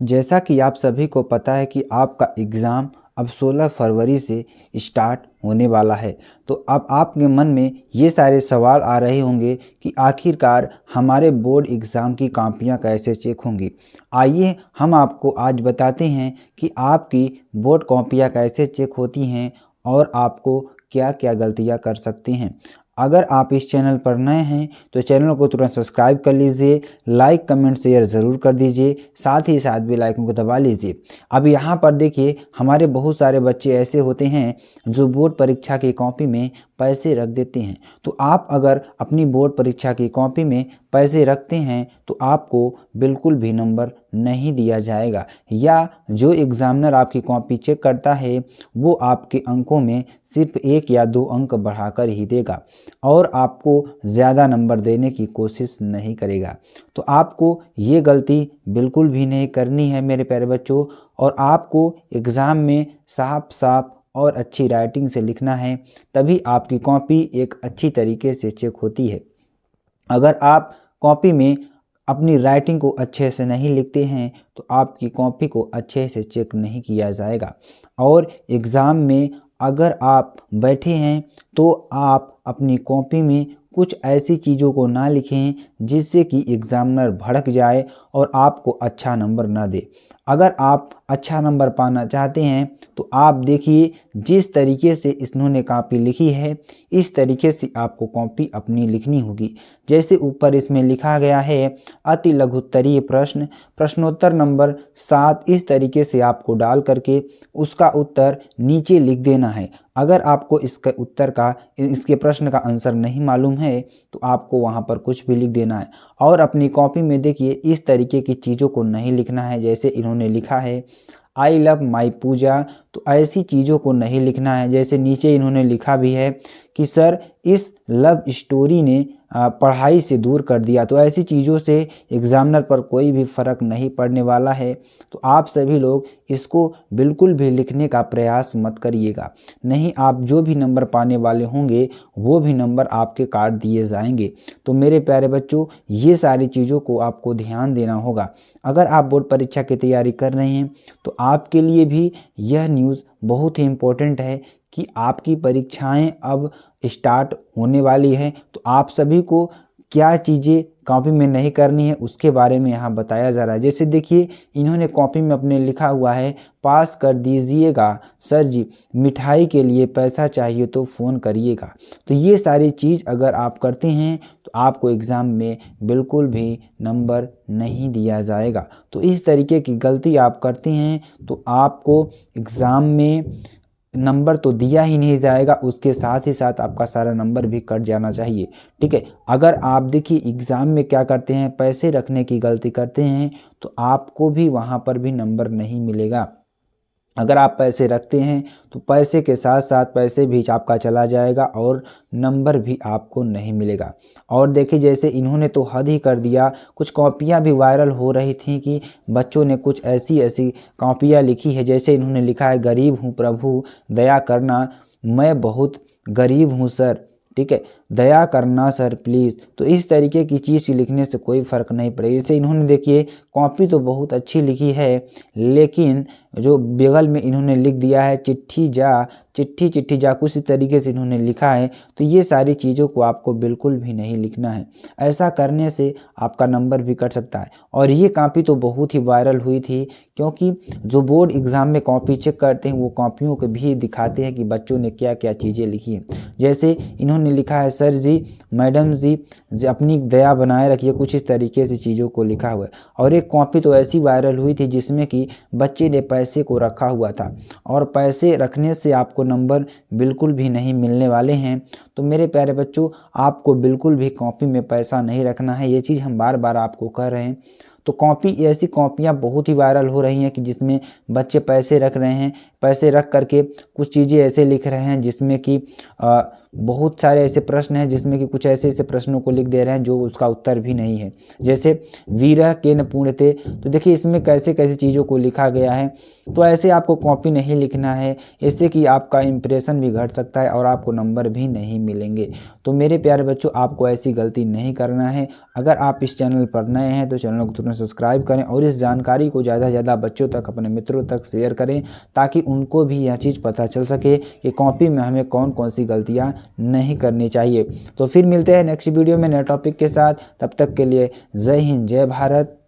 जैसा कि आप सभी को पता है कि आपका एग्ज़ाम अब 16 फरवरी से स्टार्ट होने वाला है। तो अब आपके मन में ये सारे सवाल आ रहे होंगे कि आखिरकार हमारे बोर्ड एग्ज़ाम की कॉपियाँ कैसे चेक होंगी। आइए हम आपको आज बताते हैं कि आपकी बोर्ड कॉपियाँ कैसे चेक होती हैं और आपको क्या क्या गलतियाँ कर सकते हैं। अगर आप इस चैनल पर नए हैं तो चैनल को तुरंत सब्सक्राइब कर लीजिए, लाइक कमेंट शेयर ज़रूर कर दीजिए, साथ ही साथ बेल आइकन को दबा लीजिए। अब यहाँ पर देखिए, हमारे बहुत सारे बच्चे ऐसे होते हैं जो बोर्ड परीक्षा की कॉपी में पैसे रख देते हैं। तो आप अगर अपनी बोर्ड परीक्षा की कॉपी में पैसे रखते हैं तो आपको बिल्कुल भी नंबर नहीं दिया जाएगा, या जो एग्ज़ामिनर आपकी कॉपी चेक करता है वो आपके अंकों में सिर्फ 1 या 2 अंक बढ़ाकर ही देगा और आपको ज़्यादा नंबर देने की कोशिश नहीं करेगा। तो आपको ये गलती बिल्कुल भी नहीं करनी है मेरे प्यारे बच्चों, और आपको एग्ज़ाम में साफ साफ और अच्छी राइटिंग से लिखना है, तभी आपकी कॉपी एक अच्छी तरीके से चेक होती है। अगर आप कॉपी में अपनी राइटिंग को अच्छे से नहीं लिखते हैं तो आपकी कॉपी को अच्छे से चेक नहीं किया जाएगा। और एग्ज़ाम में अगर आप बैठे हैं तो आप अपनी कॉपी में कुछ ऐसी चीज़ों को ना लिखें जिससे कि एग्ज़ामिनर भड़क जाए और आपको अच्छा नंबर ना दे। अगर आप अच्छा नंबर पाना चाहते हैं तो आप देखिए, जिस तरीके से इन्होंने कॉपी लिखी है इस तरीके से आपको कॉपी अपनी लिखनी होगी। जैसे ऊपर इसमें लिखा गया है अति लघुत्तरीय प्रश्न, प्रश्नोत्तर नंबर 7, इस तरीके से आपको डाल करके उसका उत्तर नीचे लिख देना है। अगर आपको इसके उत्तर का, इसके प्रश्न का आंसर नहीं मालूम है तो आपको वहाँ पर कुछ भी लिख देना है। और अपनी कॉपी में देखिए, इस तरीके की चीज़ों को नहीं लिखना है। जैसे इन्होंने लिखा है आई लव माई पूजा, तो ऐसी चीज़ों को नहीं लिखना है। जैसे नीचे इन्होंने लिखा भी है कि सर इस लव स्टोरी ने पढ़ाई से दूर कर दिया, तो ऐसी चीज़ों से एग्ज़ामिनर पर कोई भी फ़र्क नहीं पड़ने वाला है। तो आप सभी लोग इसको बिल्कुल भी लिखने का प्रयास मत करिएगा, नहीं आप जो भी नंबर पाने वाले होंगे वो भी नंबर आपके काट दिए जाएंगे। तो मेरे प्यारे बच्चों, ये सारी चीज़ों को आपको ध्यान देना होगा। अगर आप बोर्ड परीक्षा की तैयारी कर रहे हैं तो आपके लिए भी यह न्यूज़ बहुत ही इम्पोर्टेंट है कि आपकी परीक्षाएं अब स्टार्ट होने वाली है। तो आप सभी को क्या चीज़ें कॉपी में नहीं करनी है उसके बारे में यहाँ बताया जा रहा है। जैसे देखिए, इन्होंने कॉपी में अपने लिखा हुआ है पास कर दीजिएगा सर जी, मिठाई के लिए पैसा चाहिए तो फ़ोन करिएगा। तो ये सारी चीज़ अगर आप करते हैं तो आपको एग्ज़ाम में बिल्कुल भी नंबर नहीं दिया जाएगा। तो इस तरीके की गलती आप करते हैं तो आपको एग्ज़ाम में नंबर तो दिया ही नहीं जाएगा, उसके साथ ही साथ आपका सारा नंबर भी कट जाना चाहिए। ठीक है, अगर आप देखिए एग्ज़ाम में क्या करते हैं, पैसे रखने की गलती करते हैं तो आपको भी वहाँ पर भी नंबर नहीं मिलेगा। अगर आप पैसे रखते हैं तो पैसे के साथ साथ पैसे भी आपका चला जाएगा और नंबर भी आपको नहीं मिलेगा। और देखिए, जैसे इन्होंने तो हद ही कर दिया, कुछ कॉपियाँ भी वायरल हो रही थी कि बच्चों ने कुछ ऐसी ऐसी कॉपियाँ लिखी है। जैसे इन्होंने लिखा है गरीब हूँ प्रभु दया करना, मैं बहुत गरीब हूँ सर, ठीक है, दया करना सर प्लीज़। तो इस तरीके की चीज़ लिखने से कोई फ़र्क नहीं पड़ेगा। जैसे इन्होंने देखिए कॉपी तो बहुत अच्छी लिखी है, लेकिन जो बगल में इन्होंने लिख दिया है चिट्ठी जा, चिट्ठी चिट्ठी जा, कुछ इस तरीके से इन्होंने लिखा है। तो ये सारी चीज़ों को आपको बिल्कुल भी नहीं लिखना है। ऐसा करने से आपका नंबर भी कट सकता है। और ये कॉपी तो बहुत ही वायरल हुई थी, क्योंकि जो बोर्ड एग्ज़ाम में कॉपी चेक करते हैं वो कॉपियों को भी दिखाते हैं कि बच्चों ने क्या क्या चीज़ें लिखी हैं। जैसे इन्होंने लिखा है सर जी, मैडम जी, अपनी दया बनाए रखिए, कुछ इस तरीके से चीज़ों को लिखा हुआ है। और एक कॉपी तो ऐसी वायरल हुई थी जिसमें कि बच्चे ने पैसे को रखा हुआ था, और पैसे रखने से आपको नंबर बिल्कुल भी नहीं मिलने वाले हैं। तो मेरे प्यारे बच्चों, आपको बिल्कुल भी कॉपी में पैसा नहीं रखना है, ये चीज़ हम बार बार आपको कह रहे हैं। तो कॉपी, ऐसी कॉपियाँ बहुत ही वायरल हो रही हैं कि जिसमें बच्चे पैसे रख रहे हैं। पैसे रख करके कुछ चीज़ें ऐसे लिख रहे हैं जिसमें कि बहुत सारे ऐसे प्रश्न हैं जिसमें कि कुछ ऐसे ऐसे प्रश्नों को लिख दे रहे हैं जो उसका उत्तर भी नहीं है। जैसे वीरः केन पुण्यते, तो देखिए इसमें कैसे कैसे चीज़ों को लिखा गया है। तो ऐसे आपको कॉपी नहीं लिखना है, इससे कि आपका इंप्रेशन भी घट सकता है और आपको नंबर भी नहीं मिलेंगे। तो मेरे प्यारे बच्चों, आपको ऐसी गलती नहीं करना है। अगर आप इस चैनल पर नए हैं तो चैनल को तुरंत सब्सक्राइब करें और इस जानकारी को ज़्यादा से ज़्यादा बच्चों तक, अपने मित्रों तक शेयर करें, ताकि उनको भी यह चीज़ पता चल सके कि कॉपी में हमें कौन कौन सी गलतियाँ नहीं करनी चाहिए। तो फिर मिलते हैं नेक्स्ट वीडियो में नए टॉपिक के साथ। तब तक के लिए जय हिंद, जय भारत,